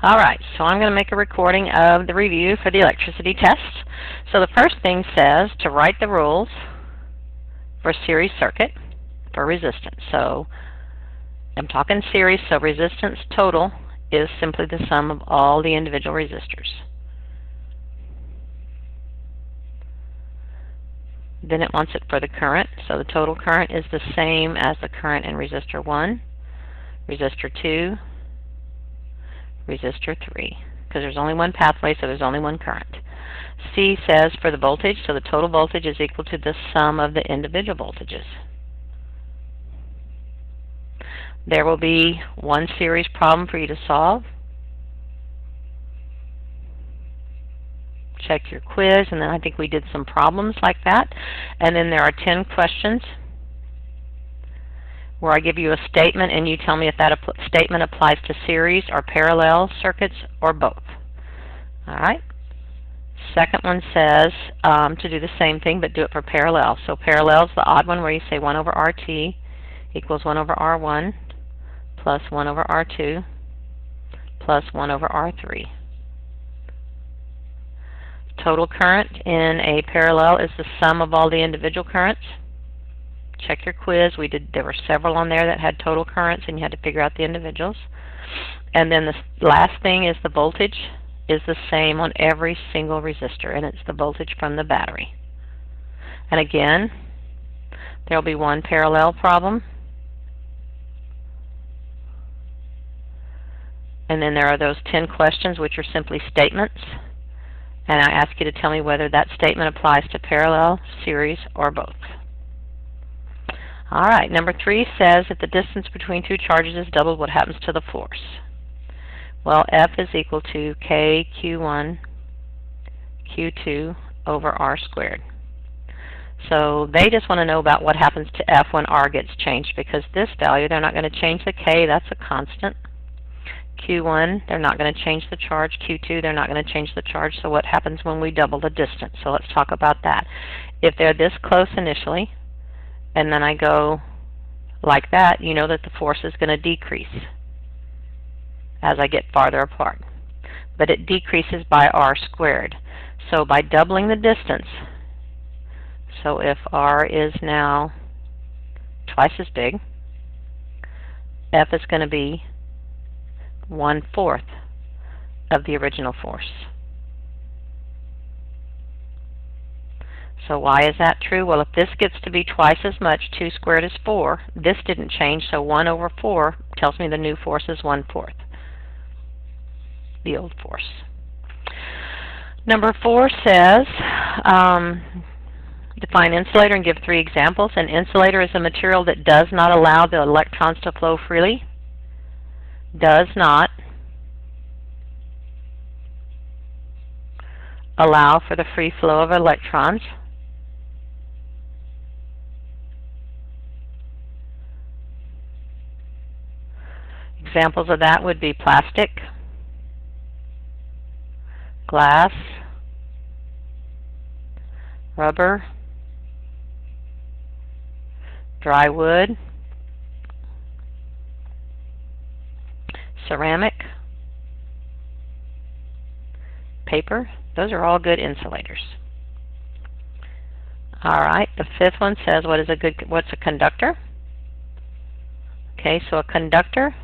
Alright, so I'm going to make a recording of the review for the electricity test. So the first thing says to write the rules for series circuit for resistance. So I'm talking series, so resistance total is simply the sum of all the individual resistors. Then it wants it for the current, so the total current is the same as the current in resistor 1, resistor 2, resistor 3, because there's only one pathway, so there's only one current. C says for the voltage, so the total voltage is equal to the sum of the individual voltages. There will be one series problem for you to solve. Check your quiz, and then I think we did some problems like that. And then there are 10 questions where I give you a statement and you tell me if that statement applies to series or parallel circuits or both. Alright. Second one says to do the same thing but do it for parallel. So parallel is the odd one where you say 1 over RT equals 1 over R1 plus 1 over R2 plus 1 over R3. Total current in a parallel is the sum of all the individual currents. Check your quiz. There were several on there that had total currents and you had to figure out the individuals. And then the last thing is the voltage is the same on every single resistor, and it's the voltage from the battery. And again, there will be one parallel problem. And then there are those 10 questions which are simply statements. And I ask you to tell me whether that statement applies to parallel, series, or both. Alright, number 3 says if the distance between two charges is doubled, what happens to the force? Well, F is equal to K Q1 Q2 over R squared. So they just want to know about what happens to F when R gets changed, because this value, they're not going to change the K, that's a constant. Q1, they're not going to change the charge. Q2, they're not going to change the charge. So what happens when we double the distance? So let's talk about that. If they're this close initially, and then I go like that, you know that the force is going to decrease as I get farther apart. But it decreases by R squared. So by doubling the distance, so if R is now twice as big, F is going to be 1/4 of the original force. So why is that true? Well, if this gets to be twice as much, 2 squared is 4. This didn't change, so 1 over 4 tells me the new force is 1/4, the old force. Number 4 says, define insulator and give 3 examples. An insulator is a material that does not allow the electrons to flow freely. Does not allow for the free flow of electrons. Examples of that would be plastic, glass, rubber, dry wood, ceramic, paper. Those are all good insulators. Alright, the 5th one says what's a conductor? Okay, so a conductor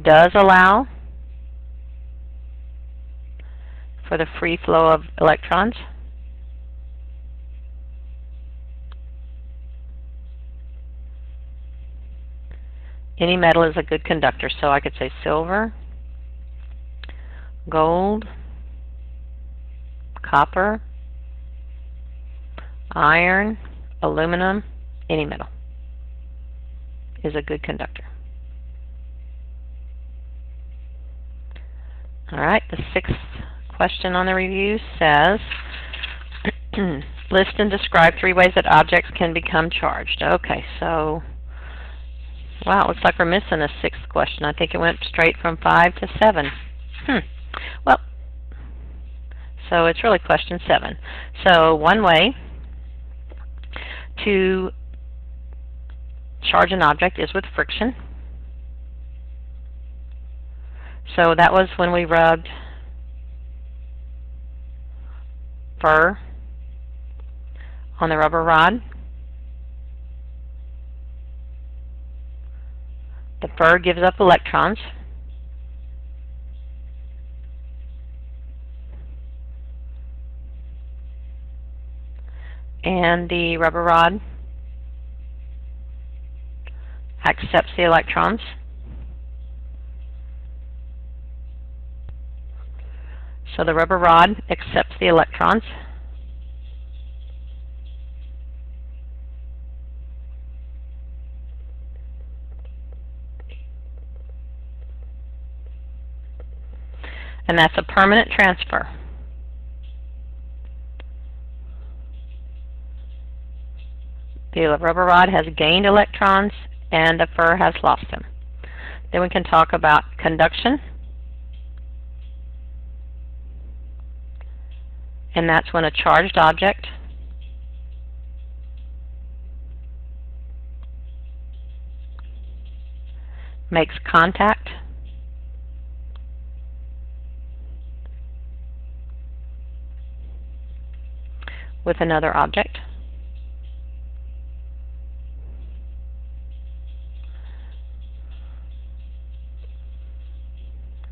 does allow for the free flow of electrons. Any metal is a good conductor, so I could say silver, gold, copper, iron, aluminum, any metal is a good conductor. Alright, the 6th question on the review says, list and describe 3 ways that objects can become charged. Okay, so wow, it looks like we're missing a 6th question. I think it went straight from 5 to 7. Well, so it's really question 7. So one way to charge an object is with friction. So that was when we rubbed fur on the rubber rod. The fur gives up electrons. And the rubber rod accepts the electrons. So the rubber rod accepts the electrons. And that's a permanent transfer. The rubber rod has gained electrons and the fur has lost them. Then we can talk about conduction. And that's when a charged object makes contact with another object.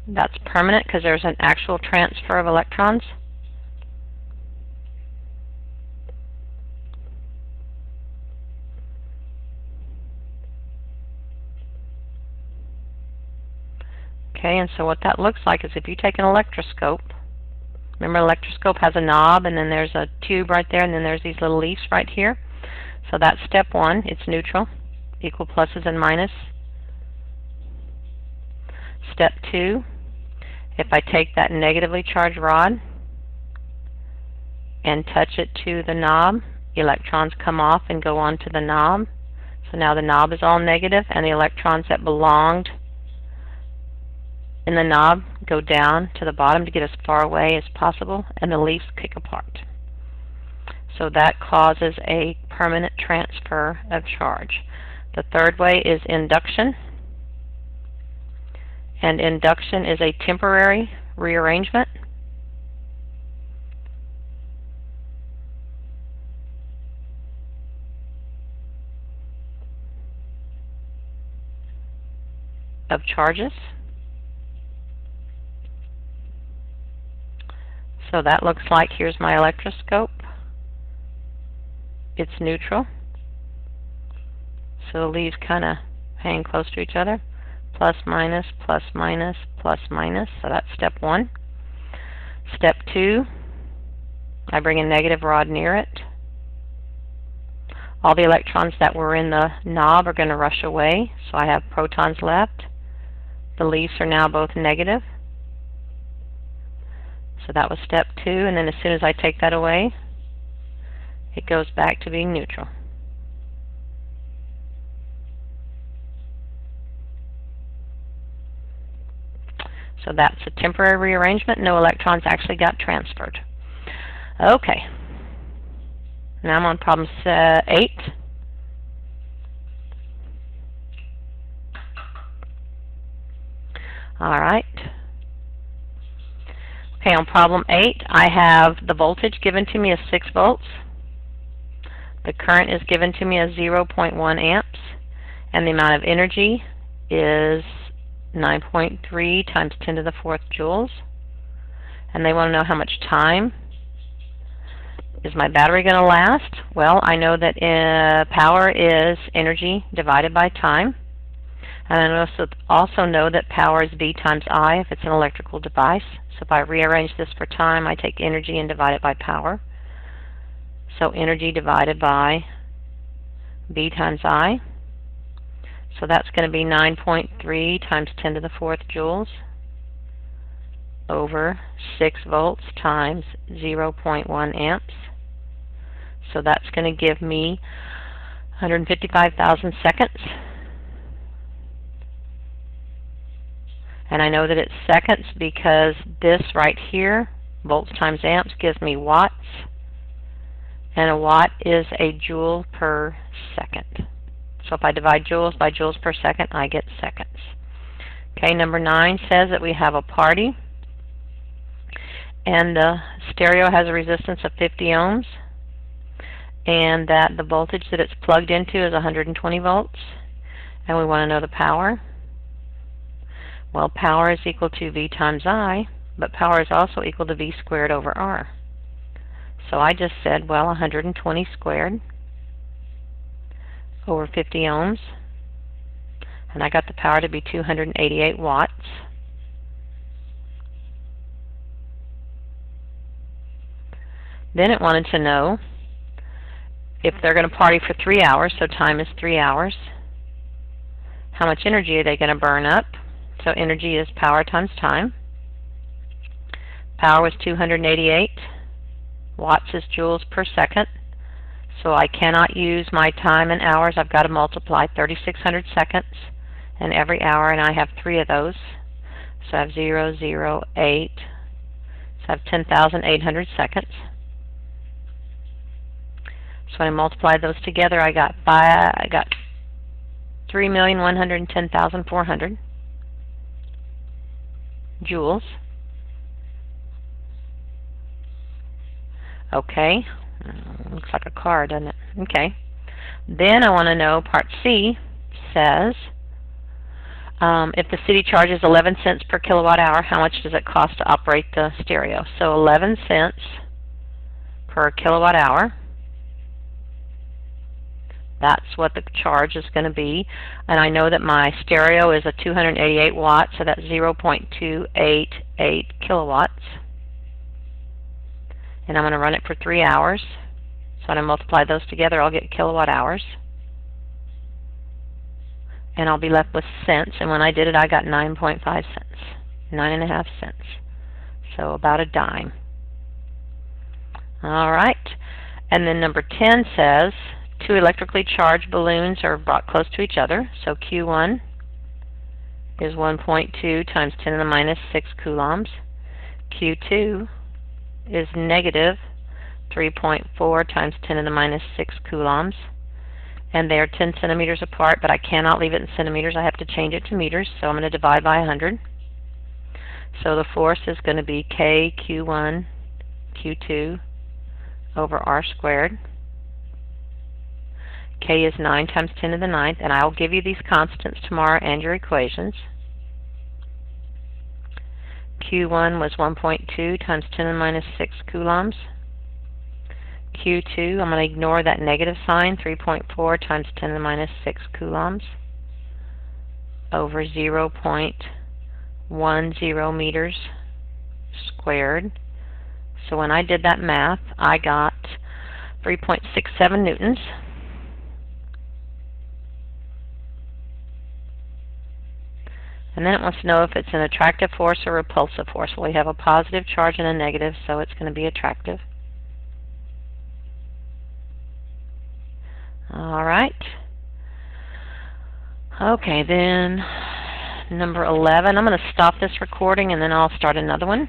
That's permanent because there's an actual transfer of electrons. Okay, and so what that looks like is if you take an electroscope, remember, electroscope has a knob, and then there's a tube right there, and then there's these little leaves right here. So that's step one. It's neutral, equal pluses and minus. Step two, if I take that negatively charged rod and touch it to the knob, electrons come off and go onto the knob. So now the knob is all negative, and the electrons that belonged in the knob go down to the bottom to get as far away as possible, and the leaves kick apart. So that causes a permanent transfer of charge. The third way is induction. And induction is a temporary rearrangement. Of charges. So that looks like, here's my electroscope. It's neutral. So the leaves kind of hang close to each other. Plus, minus, plus, minus, plus, minus. So that's step one. Step two, I bring a negative rod near it. All the electrons that were in the knob are going to rush away, so I have protons left. The leaves are now both negative. So that was step two, and then as soon as I take that away, it goes back to being neutral. So that's a temporary rearrangement. No electrons actually got transferred. Okay. Now I'm on problem 8. All right. Okay, on problem 8, I have the voltage given to me as 6 volts. The current is given to me as 0.1 amps. And the amount of energy is 9.3 times 10 to the 4th joules. And they want to know how much time is my battery going to last. Well, I know that power is energy divided by time. And I also know that power is V times I if it's an electrical device. So if I rearrange this for time, I take energy and divide it by power. So energy divided by V times I. So that's going to be 9.3 times 10 to the 4th joules over 6 volts times 0.1 amps. So that's going to give me 155,000 seconds. And I know that it's seconds because this right here, volts times amps, gives me watts. And a watt is a joule per second. So if I divide joules by joules per second, I get seconds. Okay, number 9 says that we have a party, and the stereo has a resistance of 50 ohms, and that the voltage that it's plugged into is 120 volts, and we want to know the power. Well, power is equal to V times I, but power is also equal to V squared over R. So I just said, well, 120 squared over 50 ohms, and I got the power to be 288 watts. Then it wanted to know if they're going to party for 3 hours, so time is 3 hours, how much energy are they going to burn up? So energy is power times time. Power was 288. Watts is joules per second. So I cannot use my time in hours. I've got to multiply 3,600 seconds in every hour, and I have 3 of those. So I have 0, 0, 8. So I have 10,800 seconds. So when I multiplied those together, I got 3,110,400 joules. Okay, looks like a car, doesn't it? Okay. Then I want to know, part C says, if the city charges 11 cents per kilowatt hour, how much does it cost to operate the stereo? So 11 cents per kilowatt hour. That's what the charge is going to be. And I know that my stereo is a 288 watts, so that's 0.288 kilowatts. And I'm going to run it for 3 hours. So when I multiply those together, I'll get kilowatt hours. And I'll be left with cents. And when I did it, I got 9.5 cents. 9.5 cents. So about a dime. All right. And then number 10 says, 2 electrically charged balloons are brought close to each other. So Q1 is 1.2 times 10 to the minus 6 coulombs. Q2 is negative 3.4 times 10 to the minus 6 coulombs. And they are 10 centimeters apart, but I cannot leave it in centimeters. I have to change it to meters, so I'm going to divide by 100. So the force is going to be K Q1 Q2 over R squared. K is 9 times 10 to the 9th, and I'll give you these constants tomorrow and your equations. Q1 was 1.2 times 10 to the minus 6 coulombs. Q2, I'm going to ignore that negative sign, 3.4 times 10 to the minus 6 coulombs over 0.10 meters squared. So when I did that math, I got 3.67 newtons. And then it wants to know if it's an attractive force or repulsive force. Well, we have a positive charge and a negative, so it's going to be attractive. All right. Okay, then number 11. I'm going to stop this recording and then I'll start another one.